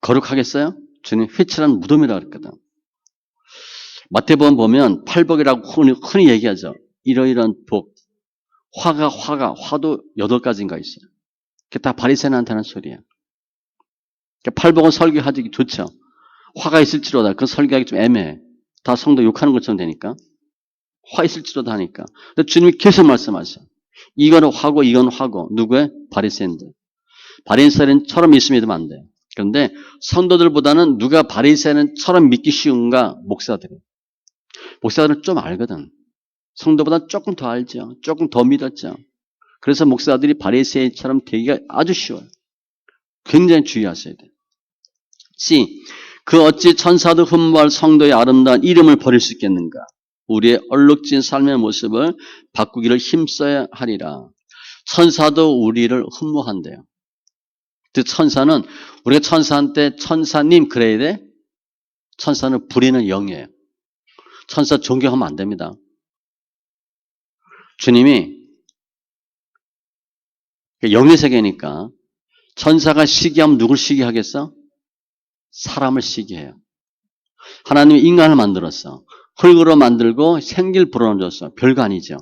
거룩하겠어요? 주님 회칠한 무덤이라고 그랬거든. 마태복음 보면 팔복이라고 흔히 얘기하죠. 이러이러한 복. 화도 8가지인가 있어요. 그게 다 바리새인한테 하는 소리야. 그러니까 팔복은 설교하기 좋죠. 화가 있을지로다. 그 설교하기 좀 애매해. 다 성도 욕하는 것처럼 되니까. 화 있을지로다 하니까. 근데 주님이 계속 말씀하셔. 이거는 화고 이건 화고. 누구의? 바리새인들. 바리새인처럼 예수 믿으면 안 돼. 그런데 성도들보다는 누가 바리새인처럼 믿기 쉬운가? 목사들은 좀 알거든. 성도보다 조금 더 알죠. 조금 더 믿었죠. 그래서 목사들이 바리새인처럼 되기가 아주 쉬워요. 굉장히 주의하셔야 돼요. C. 그 어찌 천사도 흠모할 성도의 아름다운 이름을 버릴 수 있겠는가? 우리의 얼룩진 삶의 모습을 바꾸기를 힘써야 하리라. 천사도 우리를 흠모한대요. 그 천사는 우리가 천사한테 천사님 그래야 돼? 천사는 부리는 영이에요. 천사 존경하면 안 됩니다. 주님이 영의 세계니까 천사가 시기하면 누굴 시기하겠어? 사람을 시기해요. 하나님이 인간을 만들었어. 흙으로 만들고 생기를 불어넣어줬어. 별거 아니죠.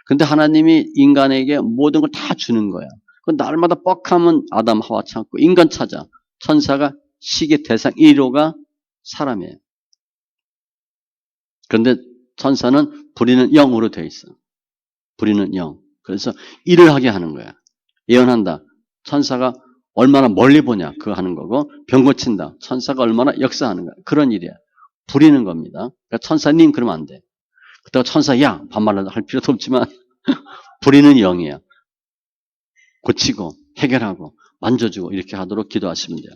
근데 하나님이 인간에게 모든 걸 다 주는 거야. 그 날마다 뻑하면 아담 하와 찾고 인간 찾아. 천사가 시기 대상 1호가 사람이에요. 그런데 천사는 부리는 영으로 되어 있어. 부리는 영. 그래서 일을 하게 하는 거야. 예언한다. 천사가 얼마나 멀리 보냐. 그거 하는 거고 병 고친다. 천사가 얼마나 역사하는 거야. 그런 일이야. 부리는 겁니다. 그러니까 천사님 그러면 안 돼. 그때가 천사 야 반말을 할 필요도 없지만 부리는 영이야. 고치고 해결하고 만져주고 이렇게 하도록 기도하시면 돼요.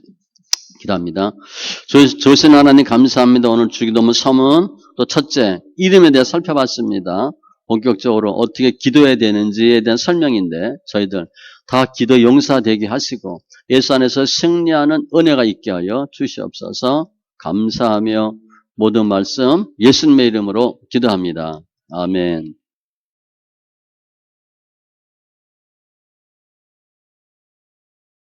기도합니다. 조신 하나님 감사합니다. 오늘 주기도문 서문 또 첫째 이름에 대해 살펴봤습니다. 본격적으로 어떻게 기도해야 되는지에 대한 설명인데 저희들 다 기도 용사되게 하시고 예수 안에서 승리하는 은혜가 있게 하여 주시옵소서. 감사하며 모든 말씀 예수님의 이름으로 기도합니다. 아멘.